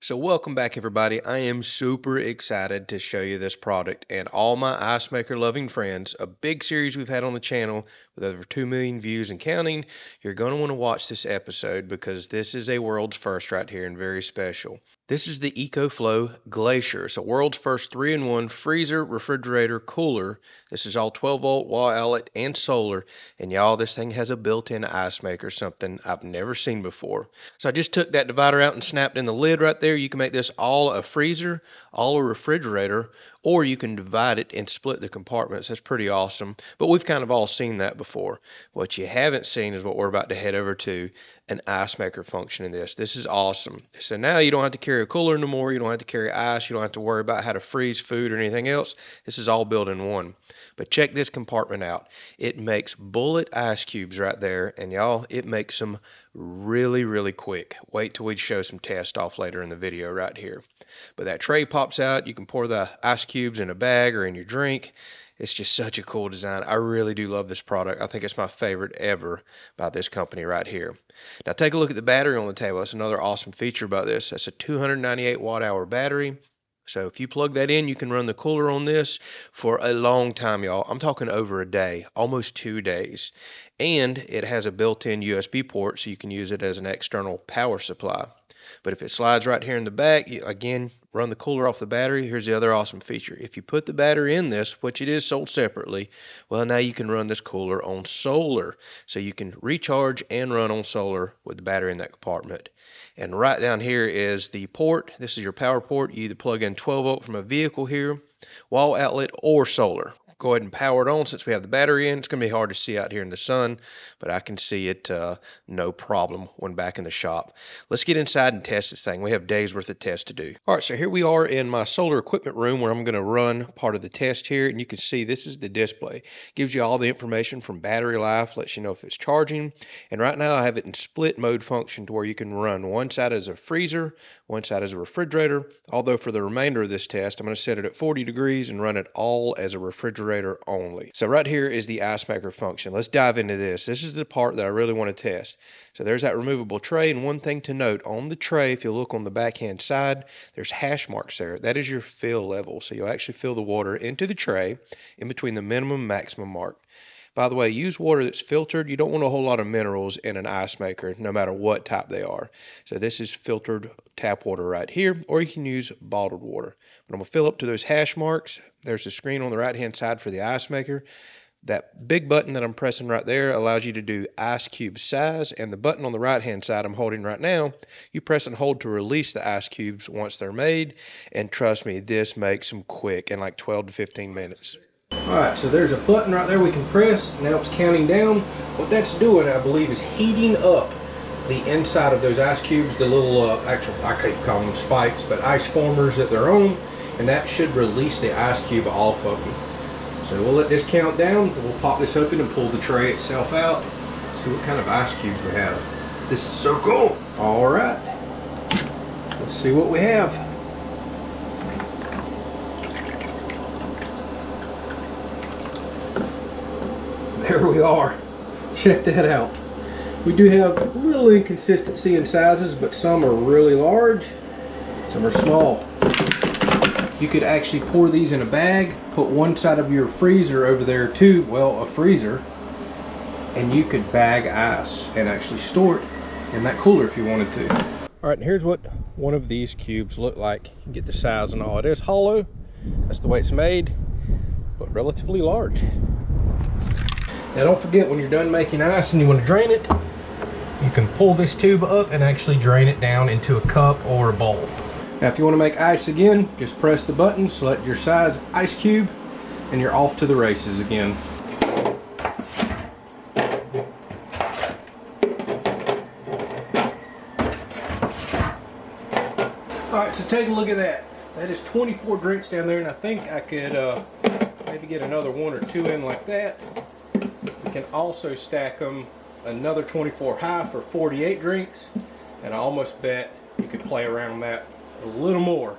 So welcome back everybody. I am super excited to show you this product and all my ice maker loving friends, a big series we've had on the channel with over 2 million views and counting. You're going to want to watch this episode because this is a world's first right here and very special. This is the EcoFlow GLACIER. It's a world's first 3-in-1 freezer, refrigerator, cooler. This is all 12-volt wall outlet and solar. And y'all, this thing has a built-in ice maker, something I've never seen before. So I just took that divider out and snapped in the lid right there. You can make this all a freezer, all a refrigerator, or you can divide it and split the compartments. That's pretty awesome. But we've kind of all seen that before. What you haven't seen is what we're about to head over to, an ice maker function in this. This is awesome. So now you don't have to carry a cooler no more. You don't have to carry ice. You don't have to worry about how to freeze food or anything else. This is all built in one. But check this compartment out. It makes bullet ice cubes right there. And y'all, it makes them really, really quick. Wait till we show some test off later in the video right here. But that tray pops out. You can pour the ice cubes in a bag or in your drink. It's just such a cool design. I really do love this product. I think it's my favorite ever about this company right here. Now take a look at the battery on the table. That's another awesome feature about this. That's a 298 watt-hour battery. So if you plug that in, you can run the cooler on this for a long time, y'all. I'm talking over a day, almost 2 days. And it has a built-in USB port, so you can use it as an external power supply. But if it slides right here in the back, you, again, run the cooler off the battery. Here's the other awesome feature. If you put the battery in this, which it is sold separately, well, now you can run this cooler on solar. So you can recharge and run on solar with the battery in that compartment. And right down here is the port. This is your power port. You either plug in 12 volt from a vehicle here, wall outlet, or solar. Go ahead and power it on since we have the battery in. It's going to be hard to see out here in the sun, but I can see it no problem when back in the shop. Let's get inside and test this thing. We have days worth of tests to do. All right, so here we are in my solar equipment room where I'm going to run part of the test here, and you can see this is the display. Gives you all the information from battery life, lets you know if it's charging, and right now I have it in split mode function to where you can run one side as a freezer, one side as a refrigerator, although for the remainder of this test, I'm going to set it at 40 degrees and run it all as a refrigerator only. So right here is the ice maker function. Let's dive into this. This is the part that I really want to test. So there's that removable tray, and one thing to note on the tray, if you look on the backhand side, there's hash marks there. That is your fill level. So you'll actually fill the water into the tray in between the minimum and maximum mark. By the way, use water that's filtered. You don't want a whole lot of minerals in an ice maker, no matter what type they are. So this is filtered tap water right here, or you can use bottled water. But I'm going to fill up to those hash marks. There's a screen on the right-hand side for the ice maker. That big button that I'm pressing right there allows you to do ice cube size, and the button on the right-hand side I'm holding right now, you press and hold to release the ice cubes once they're made, and trust me, this makes them quick in like 12 to 15 minutes. Alright, so there's a button right there we can press. Now it's counting down. What that's doing, I believe, is heating up the inside of those ice cubes, the little actual, I keep calling them spikes, but ice formers that they're on, and that should release the ice cube off of them. So we'll let this count down. We'll pop this open and pull the tray itself out. See what kind of ice cubes we have. This is so cool. Alright, let's see what we have. There we are. Check that out. We do have a little inconsistency in sizes, but some are really large, some are small. You could actually pour these in a bag, put one side of your freezer over there too, well, a freezer, and you could bag ice and actually store it in that cooler if you wanted to. All right, and here's what one of these cubes look like. You can get the size and all. It is hollow. That's the way it's made, but relatively large. Now don't forget, when you're done making ice and you want to drain it, you can pull this tube up and actually drain it down into a cup or a bowl. Now if you want to make ice again, just press the button, select your size ice cube, and you're off to the races again. Alright, so take a look at that. That is 24 drinks down there, and I think I could maybe get another 1 or 2 in like that. We can also stack them another 24 high for 48 drinks, and I almost bet you could play around that a little more.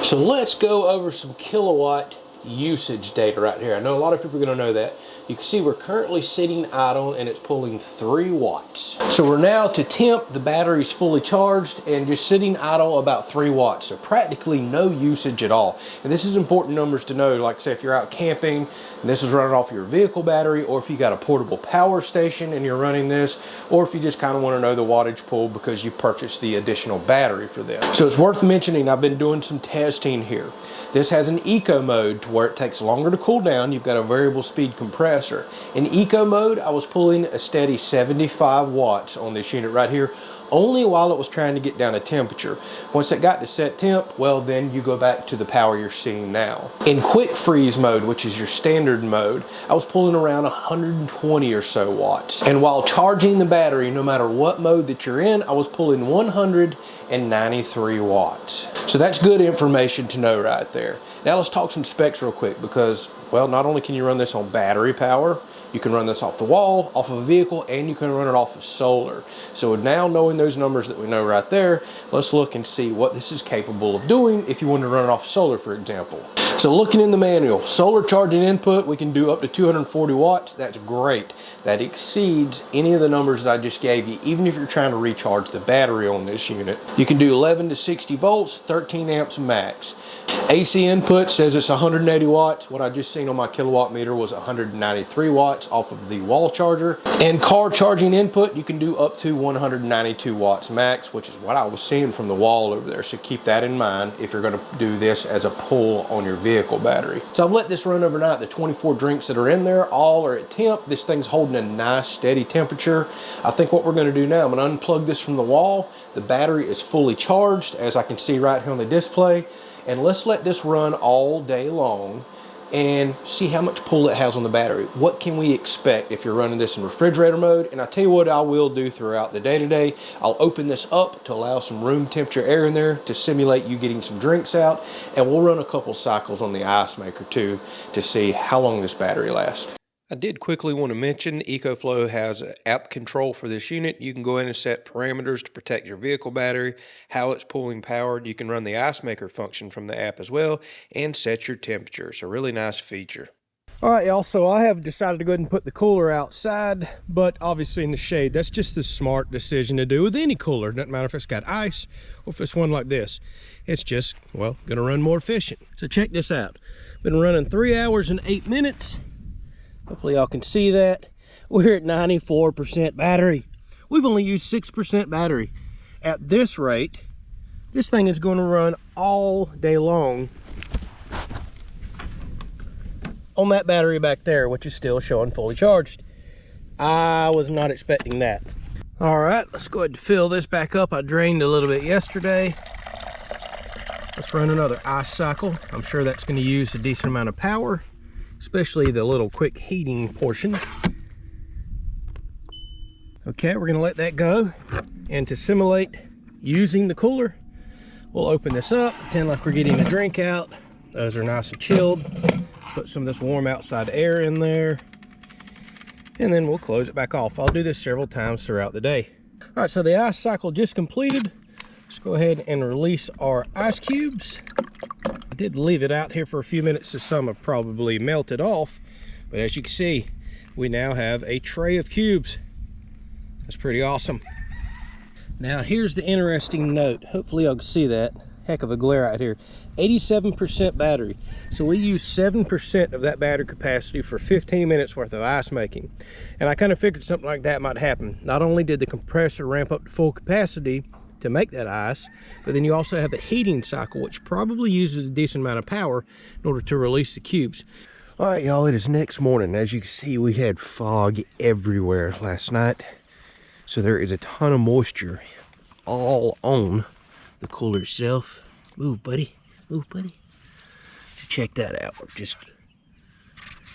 So let's go over some kilowatt usage data right here. I know a lot of people are going to know that. You can see we're currently sitting idle and it's pulling 3 watts. So we're now to temp, the battery's fully charged and just sitting idle about 3 watts. So practically no usage at all. And this is important numbers to know, like say if you're out camping and this is running off your vehicle battery, or if you got a portable power station and you're running this, or if you just kind of want to know the wattage pull because you purchased the additional battery for this. So it's worth mentioning, I've been doing some testing here. This has an eco mode to where it takes longer to cool down. You've got a variable speed compressor. In eco mode, I was pulling a steady 75 watts on this unit right here, only while it was trying to get down a temperature. Once it got to set temp, well then you go back to the power you're seeing now. In quick freeze mode, which is your standard mode, I was pulling around 120 or so watts. And while charging the battery, no matter what mode that you're in, I was pulling 193 watts. So that's good information to know right there. Now let's talk some specs real quick because, well, not only can you run this on battery power, you can run this off the wall, off of a vehicle, and you can run it off of solar. So now knowing those numbers that we know right there, let's look and see what this is capable of doing if you want to run it off solar, for example. So looking in the manual, solar charging input, we can do up to 240 watts. That's great. That exceeds any of the numbers that I just gave you, even if you're trying to recharge the battery on this unit. You can do 11 to 60 volts, 13 amps max. AC input says it's 180 watts. What I just seen on my kilowatt meter was 193 watts off of the wall charger. And car charging input, you can do up to 192 watts max, which is what I was seeing from the wall over there. So keep that in mind if you're going to do this as a pull on your vehicle battery. So I've let this run overnight. The 24 drinks that are in there all are at temp. This thing's holding a nice steady temperature. I think what we're going to do now, I'm going to unplug this from the wall. The battery is fully charged, as I can see right here on the display. And let's let this run all day long and see how much pull it has on the battery. What can we expect if you're running this in refrigerator mode? And I'll tell you what I will do throughout the day today. I'll open this up to allow some room temperature air in there to simulate you getting some drinks out. And we'll run a couple cycles on the ice maker too to see how long this battery lasts. I did quickly want to mention EcoFlow has app control for this unit. You can go in and set parameters to protect your vehicle battery, how it's pulling power. You can run the ice maker function from the app as well and set your temperature. So really nice feature. All right, y'all, so I have decided to go ahead and put the cooler outside, but obviously in the shade. That's just the smart decision to do with any cooler. Doesn't matter if it's got ice or if it's one like this. It's just, well, gonna run more efficient. So check this out. Been running 3 hours and 8 minutes. Hopefully y'all can see that. We're at 94% battery. We've only used 6% battery. At this rate, this thing is going to run all day long on that battery back there, which is still showing fully charged. I was not expecting that. All right, let's go ahead and fill this back up. I drained a little bit yesterday. Let's run another ice cycle. I'm sure that's going to use a decent amount of power, especially the little quick heating portion. Okay, we're gonna let that go. And to simulate using the cooler, we'll open this up, pretend like we're getting a drink out. Those are nice and chilled. Put some of this warm outside air in there. And then we'll close it back off. I'll do this several times throughout the day. All right, so the ice cycle just completed. Let's go ahead and release our ice cubes. I did leave it out here for a few minutes, so some have probably melted off, but as you can see, we now have a tray of cubes. That's pretty awesome. Now here's the interesting note. Hopefully y'all can see that. Heck of a glare out here. 87% battery. So we use 7% of that battery capacity for 15 minutes worth of ice making. And I kind of figured something like that might happen. Not only did the compressor ramp up to full capacity to make that ice, but then you also have the heating cycle, which probably uses a decent amount of power in order to release the cubes. All right, y'all, it is next morning. As you can see, we had fog everywhere last night, so there is a ton of moisture all on the cooler itself. Move, buddy. Move, buddy. So check that out. We're just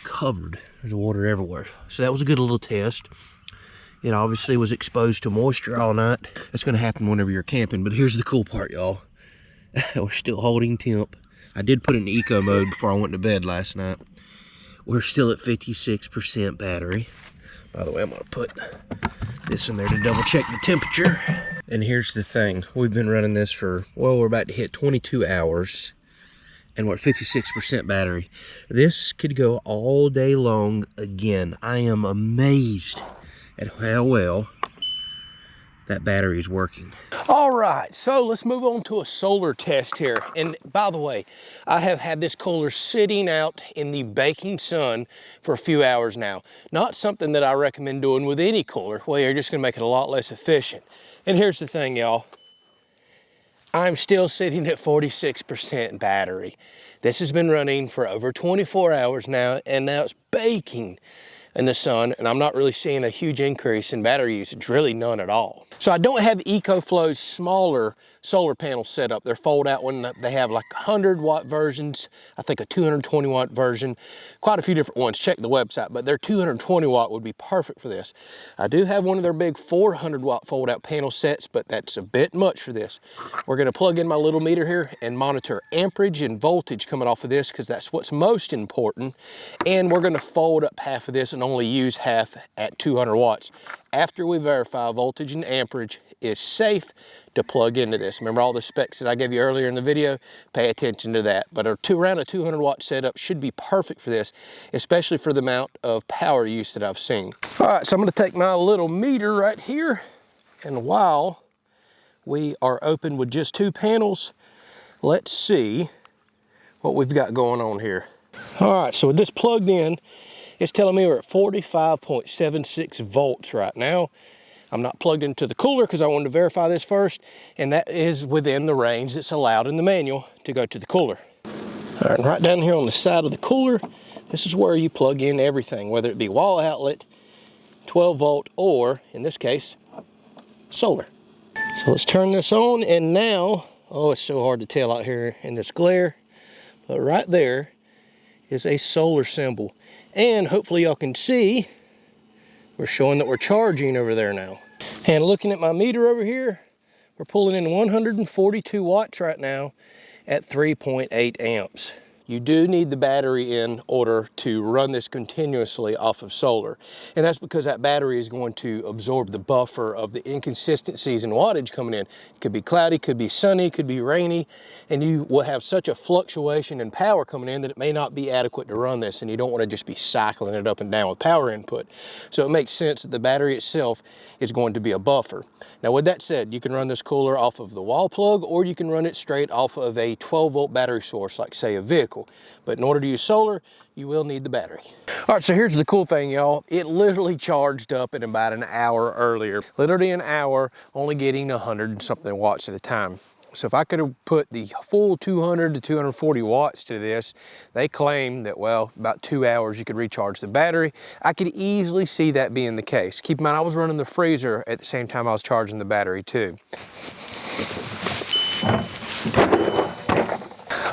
covered. There's water everywhere. So that was a good little test. It obviously was exposed to moisture all night. That's going to happen whenever you're camping. But here's the cool part, y'all. We're still holding temp. I did put it in eco mode before I went to bed last night. We're still at 56% battery. By the way, I'm going to put this in there to double check the temperature. And here's the thing. We've been running this for, well, we're about to hit 22 hours. and we're at 56% battery. This could go all day long again. I am amazed at how well that battery is working. All right, so let's move on to a solar test here. And by the way, I have had this cooler sitting out in the baking sun for a few hours now. Not something that I recommend doing with any cooler. Well, you're just gonna make it a lot less efficient. And here's the thing, y'all. I'm still sitting at 46% battery. This has been running for over 24 hours now, and now it's baking in the sun, and I'm not really seeing a huge increase in battery usage, really none at all. So I don't have EcoFlow's smaller solar panel set up. They're fold out one. They have like 100-watt versions, I think a 220-watt version, quite a few different ones. Check the website, but their 220-watt would be perfect for this. I do have one of their big 400-watt fold-out panel sets, but that's a bit much for this. We're gonna plug in my little meter here and monitor amperage and voltage coming off of this, because that's what's most important. And we're gonna fold up half of this and only use half at 200 watts. After we verify voltage and amperage is safe to plug into this. Remember all the specs that I gave you earlier in the video? Pay attention to that. But around a 200-watt setup should be perfect for this, especially for the amount of power use that I've seen. All right, so I'm gonna take my little meter right here, and while we are open with just 2 panels, let's see what we've got going on here. All right, so with this plugged in, it's telling me we're at 45.76 volts right now. I'm not plugged into the cooler because I wanted to verify this first, and that is within the range that's allowed in the manual to go to the cooler. All right, and right down here on the side of the cooler, this is where you plug in everything, whether it be wall outlet, 12 volt, or in this case, solar. So let's turn this on, and now, oh, it's so hard to tell out here in this glare, but right there is a solar symbol. And hopefully y'all can see, we're showing that we're charging over there now. And looking at my meter over here, we're pulling in 142 watts right now at 3.8 amps. You do need the battery in order to run this continuously off of solar. And that's because that battery is going to absorb the buffer of the inconsistencies in wattage coming in. It could be cloudy, could be sunny, could be rainy, and you will have such a fluctuation in power coming in that it may not be adequate to run this, and you don't want to just be cycling it up and down with power input. So it makes sense that the battery itself is going to be a buffer. Now with that said, you can run this cooler off of the wall plug, or you can run it straight off of a 12-volt battery source, like say a vehicle. But in order to use solar, you will need the battery. All right, so here's the cool thing, y'all. It literally charged up in about an hour earlier. Literally an hour, only getting 100 and something watts at a time. So if I could have put the full 200 to 240 watts to this, they claim that, well, about 2 hours you could recharge the battery. I could easily see that being the case. Keep in mind, I was running the freezer at the same time I was charging the battery too.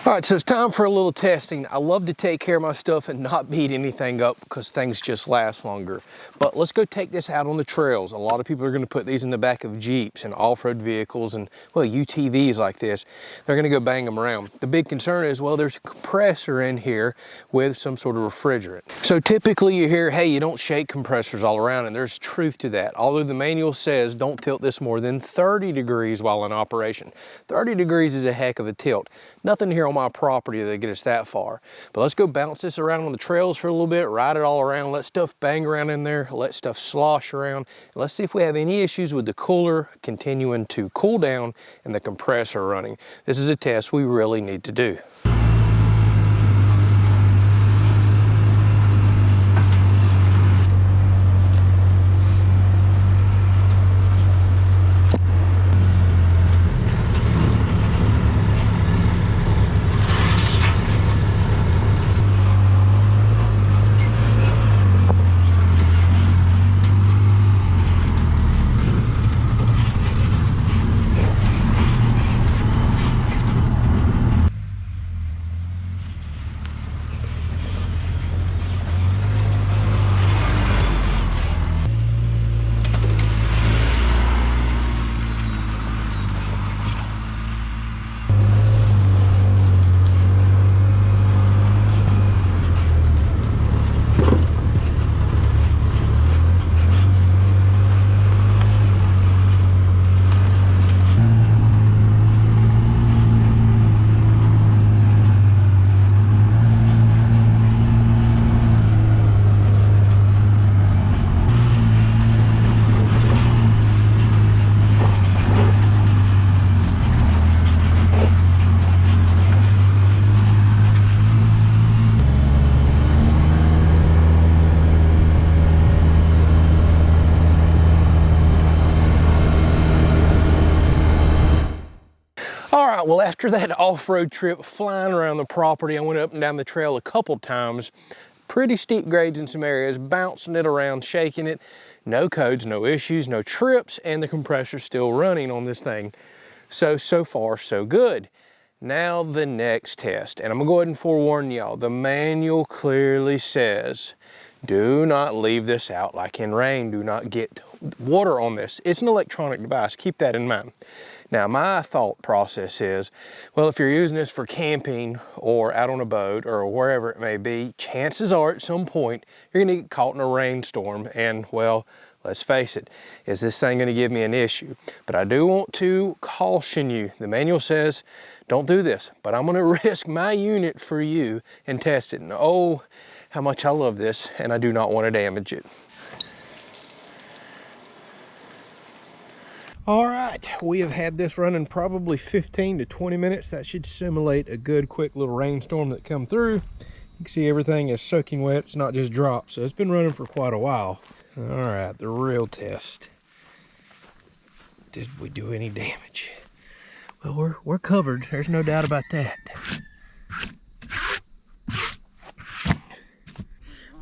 All right, so it's time for a little testing. I love to take care of my stuff and not beat anything up because things just last longer. But let's go take this out on the trails. A lot of people are gonna put these in the back of Jeeps and off-road vehicles and, well, UTVs like this. They're gonna go bang them around. The big concern is, well, there's a compressor in here with some sort of refrigerant. So typically you hear, hey, you don't shake compressors all around, and there's truth to that. Although the manual says don't tilt this more than 30 degrees while in operation. 30 degrees is a heck of a tilt. Nothing here on my property that get us that far. But let's go bounce this around on the trails for a little bit, ride it all around, let stuff bang around in there, let stuff slosh around. And let's see if we have any issues with the cooler continuing to cool down and the compressor running. This is a test we really need to do. All right, well, after that off-road trip flying around the property, I went up and down the trail a couple times. Pretty steep grades in some areas, bouncing it around, shaking it. No codes, no issues, no trips, and the compressor's still running on this thing. So far, so good. Now the next test, and I'm gonna go ahead and forewarn y'all, the manual clearly says, do not leave this out like in rain. Do not get water on this. It's an electronic device, keep that in mind. Now my thought process is, well, if you're using this for camping or out on a boat or wherever it may be, chances are at some point you're gonna get caught in a rainstorm and, well, let's face it, is this thing gonna give me an issue? But I do want to caution you. The manual says, don't do this, but I'm gonna risk my unit for you and test it. And oh, how much I love this, and I do not want to damage it. All right, we have had this running probably 15 to 20 minutes. That should simulate a good quick little rainstorm that come through. You can see everything is soaking wet. It's not just drops, so it's been running for quite a while. All right, the real test. Did we do any damage? Well, we're covered. There's no doubt about that.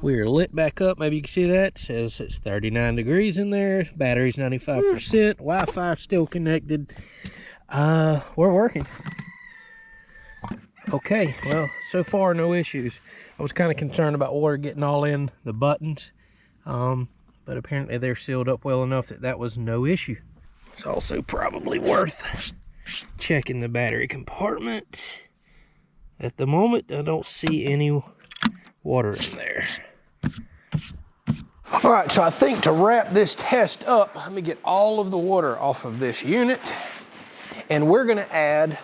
We're lit back up. Maybe you can see that. It says it's 39 degrees in there. Battery's 95%. Wi-Fi still connected. We're working. Okay, well, so far no issues. I was kind of concerned about water getting all in the buttons, but apparently they're sealed up well enough that that was no issue. It's also probably worth checking the battery compartment. At the moment, I don't see any water in there. All right, so I think to wrap this test up, let me get all of the water off of this unit, and we're gonna add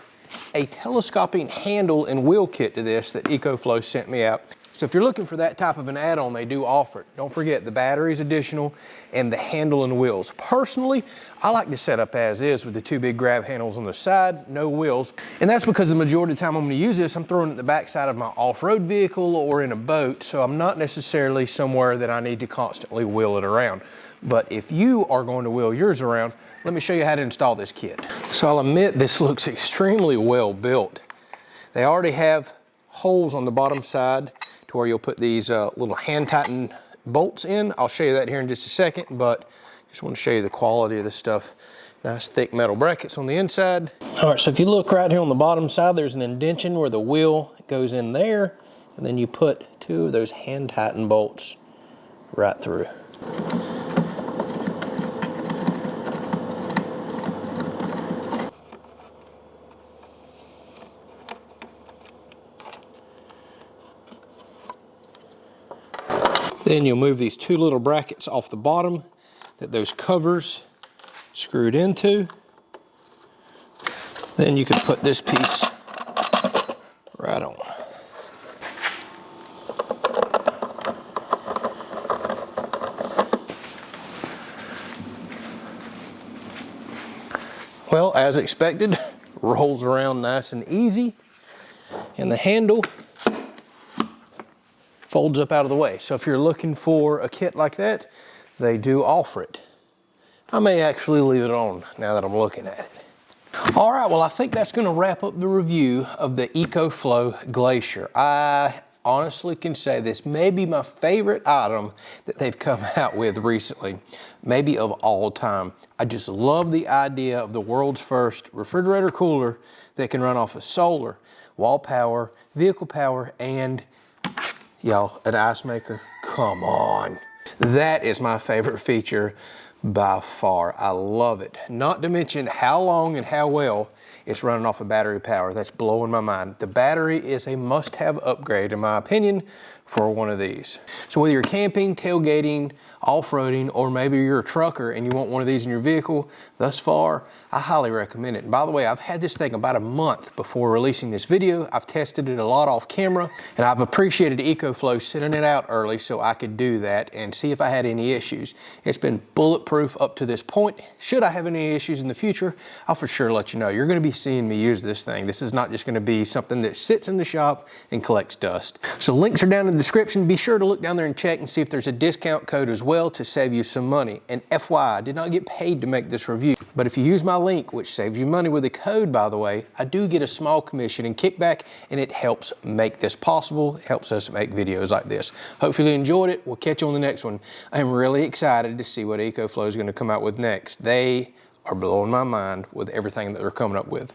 a telescoping handle and wheel kit to this that EcoFlow sent me out. So if you're looking for that type of an add-on, they do offer it. Don't forget, the battery's additional and the handle and wheels. Personally, I like to set up as is with the two big grab handles on the side, no wheels. And that's because the majority of the time I'm gonna use this, I'm throwing it at the backside of my off-road vehicle or in a boat, so I'm not necessarily somewhere that I need to constantly wheel it around. But if you are going to wheel yours around, let me show you how to install this kit. So I'll admit this looks extremely well built. They already have holes on the bottom side to where you'll put these little hand tightened bolts in. I'll show you that here in just a second, but just want to show you the quality of this stuff. Nice thick metal brackets on the inside. All right, so if you look right here on the bottom side, there's an indentation where the wheel goes in there, and then you put two of those hand tightened bolts right through. Then you'll move these two little brackets off the bottom that those covers screwed into. Then you can put this piece right on. Well, as expected, rolls around nice and easy, and the handle folds up out of the way. So if you're looking for a kit like that, they do offer it. I may actually leave it on now that I'm looking at it. All right, well, I think that's gonna wrap up the review of the EcoFlow GLACIER. I honestly can say this may be my favorite item that they've come out with recently, maybe of all time. I just love the idea of the world's first refrigerator cooler that can run off of solar, wall power, vehicle power, and y'all, an ice maker, come on. That is my favorite feature by far. I love it. Not to mention how long and how well it's running off of battery power. That's blowing my mind. The battery is a must-have upgrade, in my opinion, for one of these. So whether you're camping, tailgating, off-roading, or maybe you're a trucker and you want one of these in your vehicle, thus far, I highly recommend it. And by the way, I've had this thing about a month before releasing this video. I've tested it a lot off camera, and I've appreciated EcoFlow sending it out early so I could do that and see if I had any issues. It's been bulletproof up to this point. Should I have any issues in the future, I'll for sure let you know. You're gonna be seeing me use this thing. This is not just gonna be something that sits in the shop and collects dust. So links are down in the description. Be sure to look down there and check and see if there's a discount code as well to save you some money. And FYI, I did not get paid to make this review, but if you use my link, which saves you money with a code, by the way, I do get a small commission and kickback, and it helps make this possible. It helps us make videos like this. Hopefully you enjoyed it. We'll catch you on the next one. I'm really excited to see what EcoFlow is going to come out with next. They are blowing my mind with everything that they're coming up with.